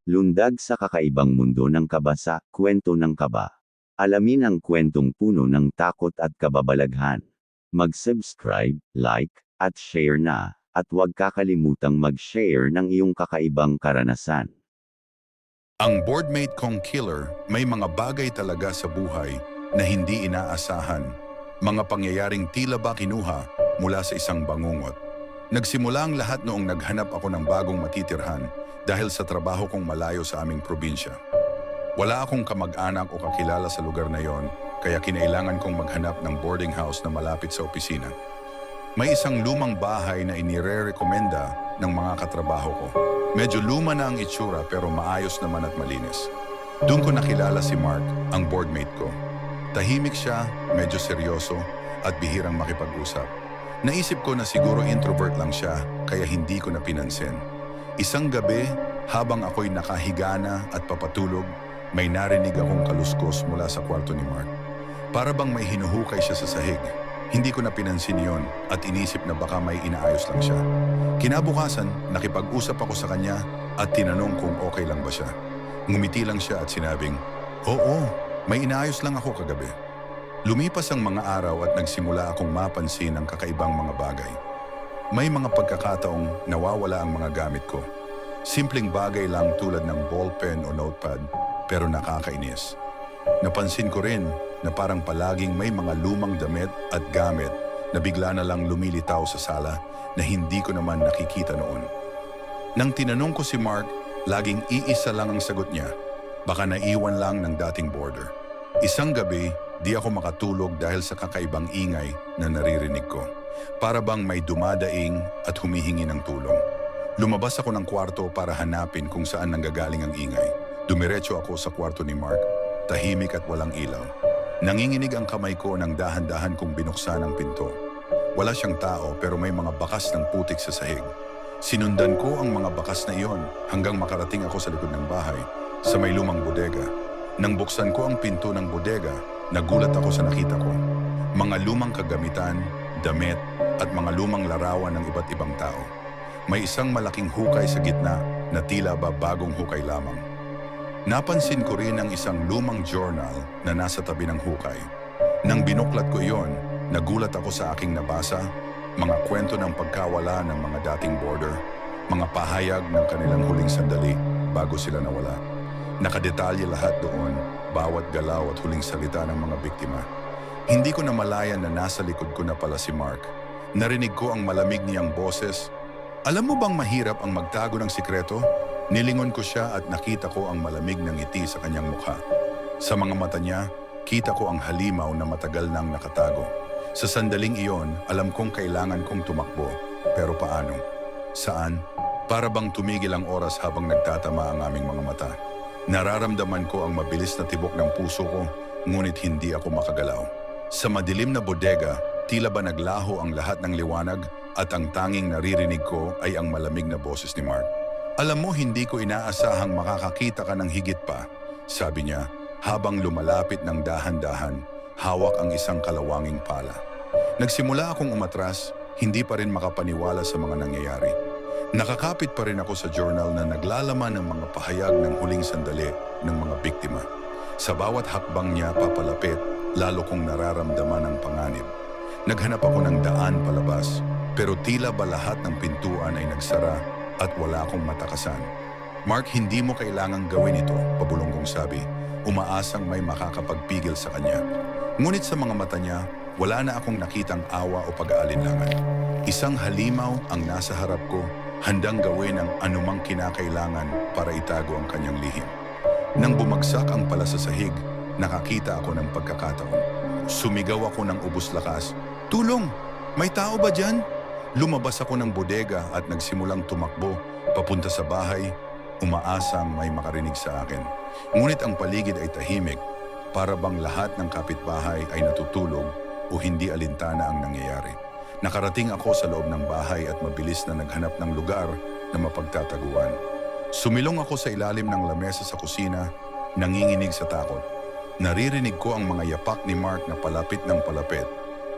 Lundag sa kakaibang mundo ng kaba sa Kwento ng Kaba. Alamin ang kwentong puno ng takot at kababalaghan. Mag-subscribe, like, at share na, at huwag kakalimutang mag-share ng iyong kakaibang karanasan. Ang boardmate kong killer, may mga bagay talaga sa buhay na hindi inaasahan. Mga pangyayaring tila ba kinuha mula sa isang bangungot. Nagsimula ang lahat noong naghanap ako ng bagong matitirhan dahil sa trabaho kong malayo sa aming probinsya. Wala akong kamag-anak o kakilala sa lugar na yon, kaya kinailangan kong maghanap ng boarding house na malapit sa opisina. May isang lumang bahay na inire-rekomenda ng mga katrabaho ko. Medyo luma na ang itsura pero maayos naman at malinis. Doon ko nakilala si Mark, ang boardmate ko. Tahimik siya, medyo seryoso, at bihirang makipag-usap. Naisip ko na siguro introvert lang siya, kaya hindi ko na pinansin. Isang gabi, habang ako'y nakahiga na at papatulog, may narinig akong kaluskos mula sa kwarto ni Mark. Para bang may hinuhukay siya sa sahig. Hindi ko na pinansin yon at inisip na baka may inaayos lang siya. Kinabukasan, nakipag-usap ako sa kanya at tinanong kung okay lang ba siya. Ngumiti lang siya at sinabing, "Oo, may inaayos lang ako kagabi." Lumipas ang mga araw at nagsimula akong mapansin ang kakaibang mga bagay. May mga pagkakataong nawawala ang mga gamit ko. Simpleng bagay lang tulad ng ballpen o notepad, pero nakakainis. Napansin ko rin na parang palaging may mga lumang damit at gamit na bigla na lang lumilitaw sa sala na hindi ko naman nakikita noon. Nang tinanong ko si Mark, laging iisa lang ang sagot niya. Baka naiwan lang ng dating boarder. Isang gabi, di ako makatulog dahil sa kakaibang ingay na naririnig ko. Para bang may dumadaing at humihingi ng tulong. Lumabas ako ng kwarto para hanapin kung saan nanggagaling ang ingay. Dumiretso ako sa kwarto ni Mark, tahimik at walang ilaw. Nanginginig ang kamay ko nang dahan-dahan kong binuksan ang pinto. Wala siyang tao pero may mga bakas ng putik sa sahig. Sinundan ko ang mga bakas na iyon hanggang makarating ako sa likod ng bahay, sa may lumang bodega. Nang buksan ko ang pinto ng bodega, nagulat ako sa nakita ko. Mga lumang kagamitan, damit, at mga lumang larawan ng iba't ibang tao. May isang malaking hukay sa gitna na tila ba bagong hukay lamang. Napansin ko rin ang isang lumang journal na nasa tabi ng hukay. Nang binuklat ko iyon, nagulat ako sa aking nabasa, mga kwento ng pagkawala ng mga dating boarder, mga pahayag ng kanilang huling sandali bago sila nawala. Nakadetalye lahat doon, bawat galaw at huling salita ng mga biktima. Hindi ko namalayan na nasa likod ko na pala si Mark. Narinig ko ang malamig niyang boses. "Alam mo bang mahirap ang magtago ng sikreto?" Nilingon ko siya at nakita ko ang malamig na ngiti sa kanyang mukha. Sa mga mata niya, kita ko ang halimaw na matagal nang nakatago. Sa sandaling iyon, alam kong kailangan kong tumakbo. Pero paano? Saan? Para bang tumigil ang oras habang nagtatama ang aming mga mata. Nararamdaman ko ang mabilis na tibok ng puso ko, ngunit hindi ako makagalaw. Sa madilim na bodega, tila ba naglaho ang lahat ng liwanag at ang tanging naririnig ko ay ang malamig na boses ni Mark. "Alam mo, hindi ko inaasahang makakakita ka ng higit pa," sabi niya, habang lumalapit ng dahan-dahan, hawak ang isang kalawanging pala. Nagsimula akong umatras, hindi pa rin makapaniwala sa mga nangyayari. Nakakapit pa rin ako sa journal na naglalaman ng mga pahayag ng huling sandali ng mga biktima. Sa bawat hakbang niya papalapit, lalo kong nararamdaman ang panganib. Naghanap ako ng daan palabas, pero tila ba lahat ng pintuan ay nagsara at wala akong matakasan. "Mark, hindi mo kailangang gawin ito," pabulong kong sabi, umaasang may makakapagpigil sa kanya. Ngunit sa mga mata niya, wala na akong nakitang awa o pag-aalinlangan. Isang halimaw ang nasa harap ko, handang gawin ang anumang kinakailangan para itago ang kanyang lihim. Nang bumagsak ang pala sa sahig, nakakita ako ng pagkakataon. Sumigaw ako ng ubos lakas, "Tulong! May tao ba dyan?" Lumabas ako ng bodega at nagsimulang tumakbo papunta sa bahay, umaasang may makarinig sa akin. Ngunit ang paligid ay tahimik, para bang lahat ng kapitbahay ay natutulog o hindi alintana ang nangyayari. Nakarating ako sa loob ng bahay at mabilis na naghanap ng lugar na mapagtataguan. Sumilong ako sa ilalim ng lamesa sa kusina, nanginginig sa takot. Naririnig ko ang mga yapak ni Mark na palapit ng palapit.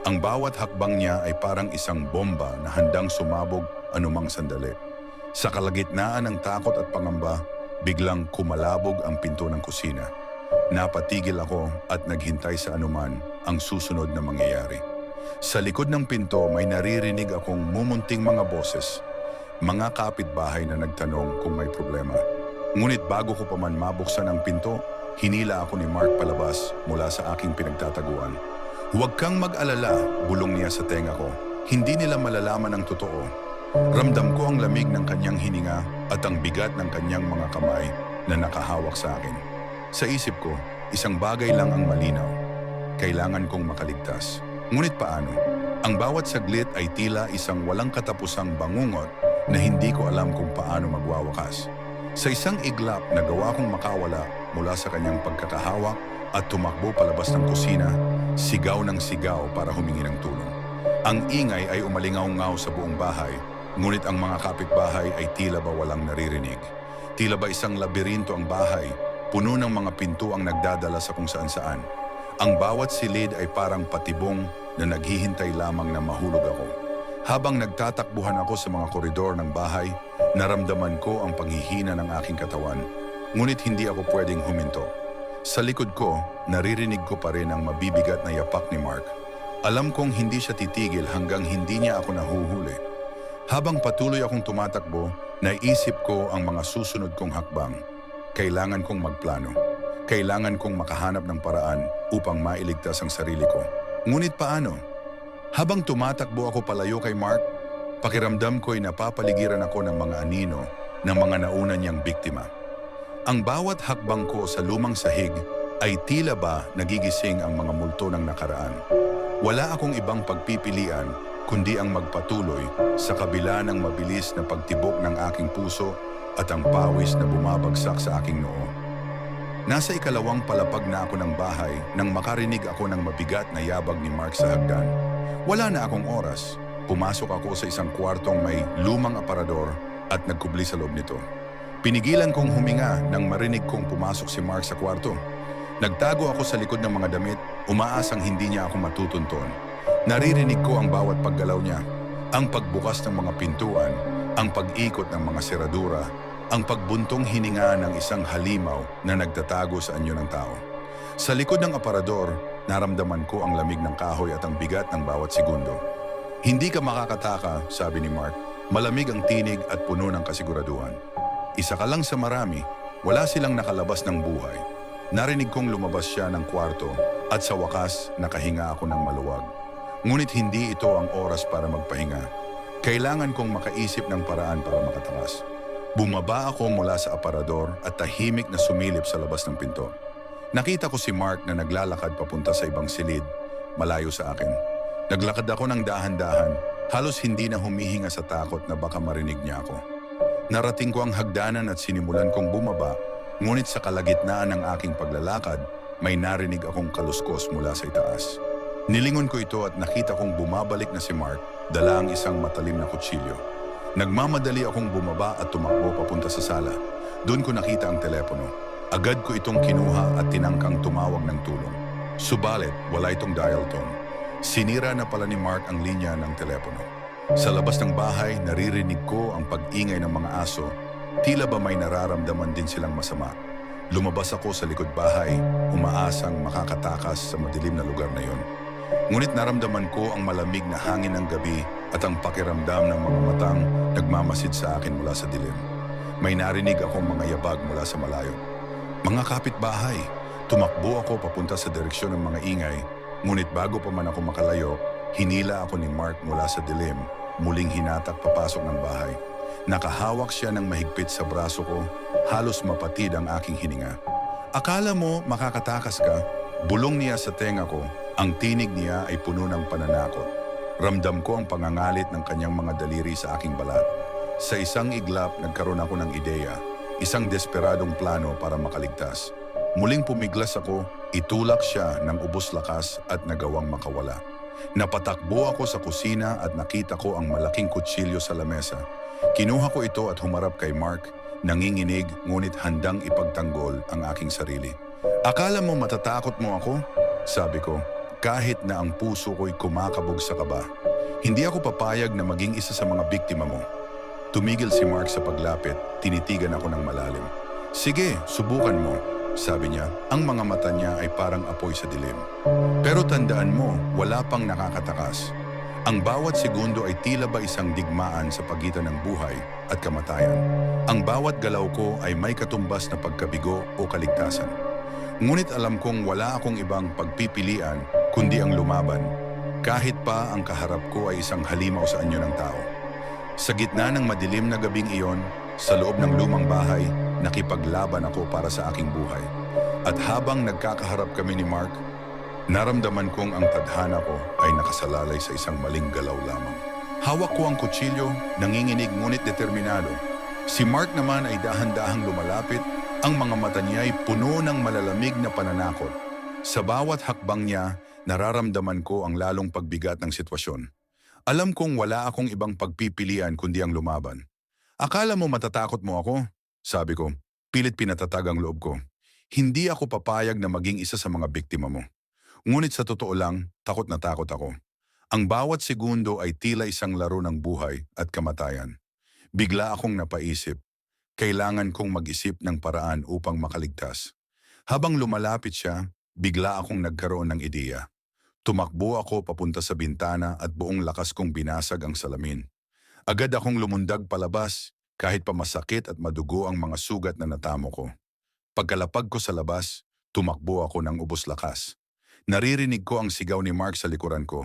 Ang bawat hakbang niya ay parang isang bomba na handang sumabog anumang sandali. Sa kalagitnaan ng takot at pangamba, biglang kumalabog ang pinto ng kusina. Napatigil ako at naghintay sa anuman ang susunod na mangyayari. Sa likod ng pinto may naririnig akong mumunting mga boses, mga kapitbahay na nagtanong kung may problema. Ngunit bago ko pa man mabuksan ang pinto, hinila ako ni Mark palabas mula sa aking pinagtataguan. "Huwag kang mag-alala," bulong niya sa tenga ko. "Hindi nila malalaman ang totoo." Ramdam ko ang lamig ng kanyang hininga at ang bigat ng kanyang mga kamay na nakahawak sa akin. Sa isip ko, isang bagay lang ang malinaw. Kailangan kong makaligtas. Ngunit paano? Ang bawat saglit ay tila isang walang katapusang bangungot na hindi ko alam kung paano magwawakas. Sa isang iglap, nagawa kong makawala mula sa kanyang pagkakahawak at tumakbo palabas ng kusina, sigaw ng sigaw para humingi ng tulong. Ang ingay ay umalingaw-ngaw sa buong bahay, ngunit ang mga kapitbahay ay tila ba walang naririnig. Tila ba isang labirinto ang bahay, puno ng mga pinto ang nagdadala sa kung saan-saan. Ang bawat silid ay parang patibong na naghihintay lamang na mahulog ako. Habang nagtatakbuhan ako sa mga koridor ng bahay, naramdaman ko ang panghihina ng aking katawan. Ngunit hindi ako pwedeng huminto. Sa likod ko, naririnig ko pa rin ang mabibigat na yapak ni Mark. Alam kong hindi siya titigil hanggang hindi niya ako nahuhuli. Habang patuloy akong tumatakbo, naisip ko ang mga susunod kong hakbang. Kailangan kong magplano. Kailangan kong makahanap ng paraan upang mailigtas ang sarili ko. Ngunit paano? Habang tumatakbo ako palayo kay Mark, pakiramdam ko'y napapaligiran ako ng mga anino ng mga nauna niyang biktima. Ang bawat hakbang ko sa lumang sahig ay tila ba nagigising ang mga multo ng nakaraan. Wala akong ibang pagpipilian kundi ang magpatuloy sa kabila ng mabilis na pagtibok ng aking puso at ang pawis na bumabagsak sa aking noo. Nasa ikalawang palapag na ako ng bahay nang makarinig ako ng mabigat na yabag ni Mark sa hagdan. Wala na akong oras. Pumasok ako sa isang kwartong may lumang aparador at nagkubli sa loob nito. Pinigilan kong huminga nang marinig kong pumasok si Mark sa kwarto. Nagtago ako sa likod ng mga damit, umaasang hindi niya ako matutunton. Naririnig ko ang bawat paggalaw niya, ang pagbukas ng mga pintuan, ang pag-ikot ng mga seradura, ang pagbuntong hininga ng isang halimaw na nagtatago sa anyo ng tao. Sa likod ng aparador, naramdaman ko ang lamig ng kahoy at ang bigat ng bawat segundo. "Hindi ka makakataka," sabi ni Mark. Malamig ang tinig at puno ng kasiguraduhan. "Isa ka lang sa marami, wala silang nakalabas ng buhay." Narinig kong lumabas siya ng kwarto at sa wakas nakahinga ako ng maluwag. Ngunit hindi ito ang oras para magpahinga. Kailangan kong makaisip ng paraan para makatakas. Bumaba ako mula sa aparador at tahimik na sumilip sa labas ng pinto. Nakita ko si Mark na naglalakad papunta sa ibang silid, malayo sa akin. Naglakad ako ng dahan-dahan, halos hindi na humihinga sa takot na baka marinig niya ako. Narating ko ang hagdanan at sinimulan kong bumaba, ngunit sa kalagitnaan ng aking paglalakad, may narinig akong kaluskos mula sa itaas. Nilingon ko ito at nakita kong bumabalik na si Mark, dala ang isang matalim na kutsilyo. Nagmamadali akong bumaba at tumakbo papunta sa sala. Doon ko nakita ang telepono. Agad ko itong kinuha at tinangkang tumawag ng tulong. Subalit, wala itong dial tone. Sinira na pala ni Mark ang linya ng telepono. Sa labas ng bahay, naririnig ko ang pag-ingay ng mga aso. Tila ba may nararamdaman din silang masama. Lumabas ako sa likod bahay, umaasang makakatakas sa madilim na lugar na yon. Ngunit naramdaman ko ang malamig na hangin ng gabi at ang pakiramdam ng mga matang nagmamasid sa akin mula sa dilim. May narinig akong mga yabag mula sa malayo. "Mga kapitbahay!" Tumakbo ako papunta sa direksyon ng mga ingay, ngunit bago pa man ako makalayo, hinila ako ni Mark mula sa dilim, muling hinatak papasok ng bahay. Nakahawak siya ng mahigpit sa braso ko, halos mapatid ang aking hininga. "Akala mo makakatakas ka?" Bulong niya sa tenga ko. Ang tinig niya ay puno ng pananakot. Ramdam ko ang pangangalit ng kanyang mga daliri sa aking balat. Sa isang iglap, nagkaroon ako ng ideya, isang desperadong plano para makaligtas. Muling pumiglas ako, itulak siya ng ubos lakas at nagawang makawala. Napatakbo ako sa kusina at nakita ko ang malaking kutsilyo sa lamesa. Kinuha ko ito at humarap kay Mark, nanginginig ngunit handang ipagtanggol ang aking sarili. "Akala mo matatakot mo ako?" sabi ko. Kahit na ang puso ko'y kumakabog sa kaba. "Hindi ako papayag na maging isa sa mga biktima mo." Tumigil si Mark sa paglapit, tinitigan ako ng malalim. Sige, subukan mo, sabi niya. Ang mga mata niya ay parang apoy sa dilim. Pero tandaan mo, wala pang nakakatakas. Ang bawat segundo ay tila ba isang digmaan sa pagitan ng buhay at kamatayan. Ang bawat galaw ko ay may katumbas na pagkabigo o kaligtasan. Ngunit alam kong wala akong ibang pagpipilian kundi ang lumaban. Kahit pa ang kaharap ko ay isang halimaw sa anyo ng tao. Sa gitna ng madilim na gabing iyon, sa loob ng lumang bahay, nakipaglaban ako para sa aking buhay. At habang nagkakaharap kami ni Mark, naramdaman kong ang tadhana ko ay nakasalalay sa isang maling galaw lamang. Hawak ko ang kutsilyo, nanginginig ngunit determinado. Si Mark naman ay dahan-dahang lumalapit, ang mga mata niya ay puno ng malalamig na pananakot. Sa bawat hakbang niya, nararamdaman ko ang lalong pagbigat ng sitwasyon. Alam kong wala akong ibang pagpipilian kundi ang lumaban. Akala mo matatakot mo ako? Sabi ko, pilit pinatatag ang loob ko. Hindi ako papayag na maging isa sa mga biktima mo. Ngunit sa totoo lang, takot na takot ako. Ang bawat segundo ay tila isang laro ng buhay at kamatayan. Bigla akong napaisip, kailangan kong mag-isip ng paraan upang makaligtas. Habang lumalapit siya, bigla akong nagkaroon ng ideya. Tumakbo ako papunta sa bintana at buong lakas kong binasag ang salamin. Agad akong lumundag palabas kahit pa masakit at madugo ang mga sugat na natamo ko. Pagkalapag ko sa labas, tumakbo ako ng ubos lakas. Naririnig ko ang sigaw ni Mark sa likuran ko.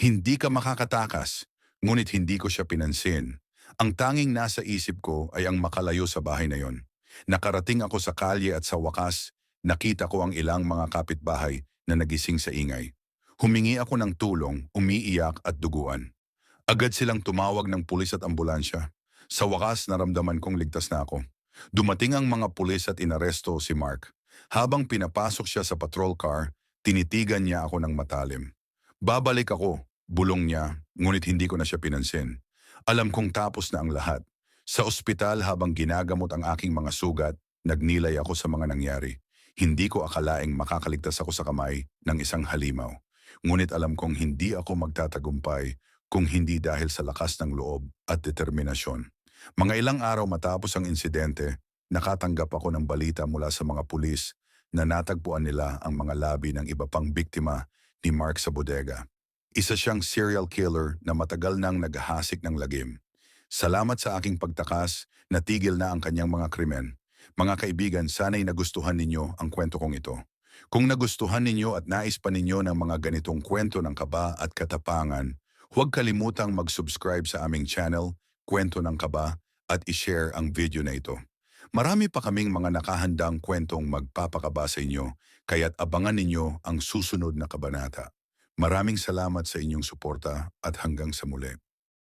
Hindi ka makakatakas, ngunit hindi ko siya pinansin. Ang tanging nasa isip ko ay ang makalayo sa bahay na yon. Nakarating ako sa kalye at sa wakas, nakita ko ang ilang mga kapitbahay na nagising sa ingay. Humingi ako ng tulong, umiiyak at duguan. Agad silang tumawag ng pulis at ambulansya. Sa wakas naramdaman kong ligtas na ako. Dumating ang mga pulis at inaresto si Mark. Habang pinapasok siya sa patrol car, tinitigan niya ako ng matalim. Babalik ako, bulong niya, ngunit hindi ko na siya pinansin. Alam kong tapos na ang lahat. Sa ospital habang ginagamot ang aking mga sugat, nagnilay ako sa mga nangyari. Hindi ko akalaing makakaligtas ako sa kamay ng isang halimaw. Ngunit alam kong hindi ako magtatagumpay kung hindi dahil sa lakas ng loob at determinasyon. Mga ilang araw matapos ang insidente, nakatanggap ako ng balita mula sa mga pulis na natagpuan nila ang mga labi ng iba pang biktima ni Mark sa bodega. Isa siyang serial killer na matagal nang naghahasik ng lagim. Salamat sa aking pagtakas, natigil na ang kanyang mga krimen. Mga kaibigan, sana'y nagustuhan ninyo ang kwento kong ito. Kung nagustuhan ninyo at nais pa ninyo ng mga ganitong kwento ng kaba at katapangan, huwag kalimutang mag-subscribe sa aming channel, Kwento ng Kaba, at i-share ang video na ito. Marami pa kaming mga nakahandang kwentong magpapakaba sa inyo, kaya't abangan ninyo ang susunod na kabanata. Maraming salamat sa inyong suporta at hanggang sa muli.